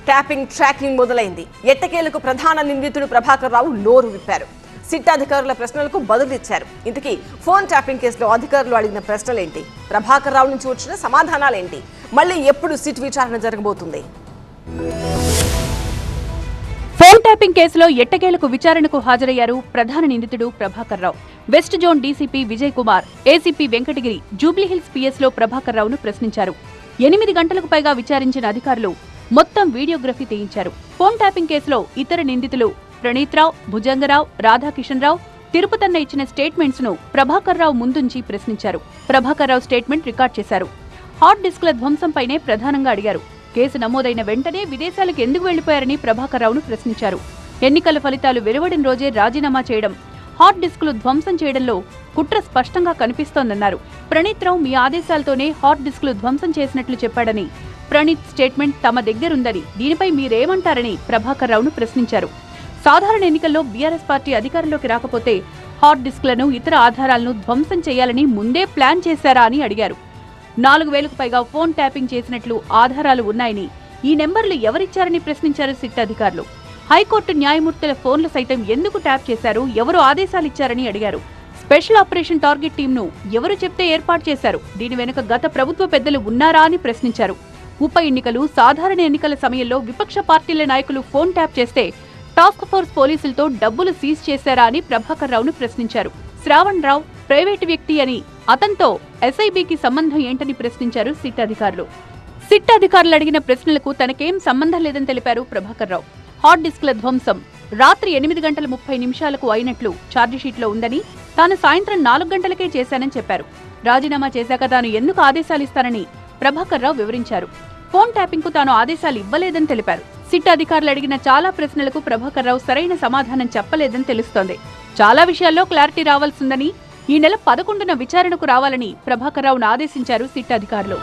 Tapping tracking మొదలైంది. ఎట్టకేలకు ప్రధాన నిందితుడు ప్రభాకర్ రావు నోరు విప్పారు. సిట్ అధికారుల ప్రశ్నలకు బదులిచ్చారు. ఇంతకీ ఫోన్ ట్యాపింగ్ కేసులో అధికారులు అడిగిన ప్రశ్నలేంటి? ప్రభాకర్ రావు నుంచి వచ్చిన సమాధానాలేంటి? మళ్ళీ ఎప్పుడు సిట్ విచారణ జరగబోతుంది? ఫోన్ ట్యాపింగ్ కేసులో ఎట్టకేలకు విచారణకు హాజరయ్యారు ప్రధాన నిందితుడు Prabhakar Rao. West zone DCP Vijay Kumar, ACP Venkatagiri Jubilee Hills PS లో ప్రభాకర్ రావును ప్రశ్నించారు. 8 గంటలకు పైగా విచారించిన అధికారులు మొత్తం వీడియోగ్రఫీ తీయించారు. ఫోన్ ట్యాపింగ్ కేసులో ఇతర నిందితులు ప్రణీత్ రావు, భుజంగరావు, రాధాకిషన్ రావు, తిరుపతన్న ఇచ్చిన స్టేట్మెంట్స్ ను ప్రభాకర్ రావు ముందుంచి ప్రశ్నించారు. ప్రభాకర్ రావు స్టేట్మెంట్ రికార్డ్ చేశారు. హార్డ్ డిస్క్ల ధ్వంసంపైనే ప్రధానంగా అడిగారు. కేసు నమోదైన వెంటనే విదేశాలకు ఎందుకు వెళ్లిపోయారని ప్రభాకర్ రావును ప్రశ్నించారు. ఎన్నికల ఫలితాలు వెలువడిన రోజే రాజీనామా చేయడం, హార్డ్ డిస్కులు ధ్వంసం చేయడంలో కుట్ర స్పష్టంగా కనిపిస్తోందన్నారు. ప్రణీత్ రావు మీ ఆదేశాలతోనే హార్డ్ డిస్కులు ధ్వంసం చేసినట్లు చెప్పాడని, ప్రణీత్ స్టేట్మెంట్ తమ దగ్గరుందని, దీనిపై మీరేమంటారని ప్రభాకర్ రావును ప్రశ్నించారు. సాధారణ ఎన్నికల్లో బీఆర్ఎస్ పార్టీ అధికారంలోకి రాకపోతే హార్డ్ డిస్కులను, ఇతర ఆధారాలను ధ్వంసం చేయాలని ముందే ప్లాన్ చేశారా అని అడిగారు. 4000కు పైగా ఫోన్ ట్యాపింగ్ చేసినట్లు ఆధారాలు ఉన్నాయని, ఈ నెంబర్లు ఎవరిచ్చారని ప్రశ్నించారు సిట్ అధికారులు. హైకోర్టు న్యాయమూర్తుల ఫోన్లు సైతం ఎందుకు ట్యాప్ చేశారు, ఎవరు ఆదేశాలిచ్చారని అడిగారు. స్పెషల్ ఆపరేషన్ టార్గెట్ టీంను ఎవరు చెప్తే ఏర్పాటు చేశారు, దీని వెనుక గత ప్రభుత్వ పెద్దలు ఉన్నారా అని ప్రశ్నించారు. ఉప ఎన్నికలు, సాధారణ ఎన్నికల సమయంలో విపక్ష పార్టీల నాయకులు ఫోన్ ట్యాప్ చేస్తే టాస్క్ ఫోర్స్ పోలీసులతో డబ్బులు సీజ్ చేశారా అని ప్రభాకర్ రావును ప్రశ్నించారు. శ్రావణ్ రావు ప్రైవేటు వ్యక్తి అని, అతనితో ఎస్ఐబికి సంబంధం ఏంటని ప్రశ్నించారు సిట్ అధికారులు. సిట్ అధికారులు అడిగిన ప్రశ్నలకు తనకేం సంబంధం లేదని తెలిపారు ప్రభాకర్ రావు. హార్డ్ డిస్క్ల ధ్వంసం రాత్రి 8:30 అయినట్లు ఛార్జిషీట్లో ఉందని, తాను సాయంత్రం 4 గంటలకే చేశానని చెప్పారు. రాజీనామా చేశాక తాను ఎందుకు ఆదేశాలిస్తానని ప్రభాకర్ రావు వివరించారు. ఫోన్ ట్యాపింగ్ కు తాను ఆదేశాలు ఇవ్వలేదని తెలిపారు. సిట్ అధికారులు అడిగిన చాలా ప్రశ్నలకు ప్రభాకర్ రావు సరైన సమాధానం చెప్పలేదని తెలుస్తోంది. చాలా విషయాల్లో క్లారిటీ రావాల్సిందని, ఈ నెల 11న విచారణకు రావాలని ప్రభాకర్ రావును ఆదేశించారు సిట్ అధికారులు.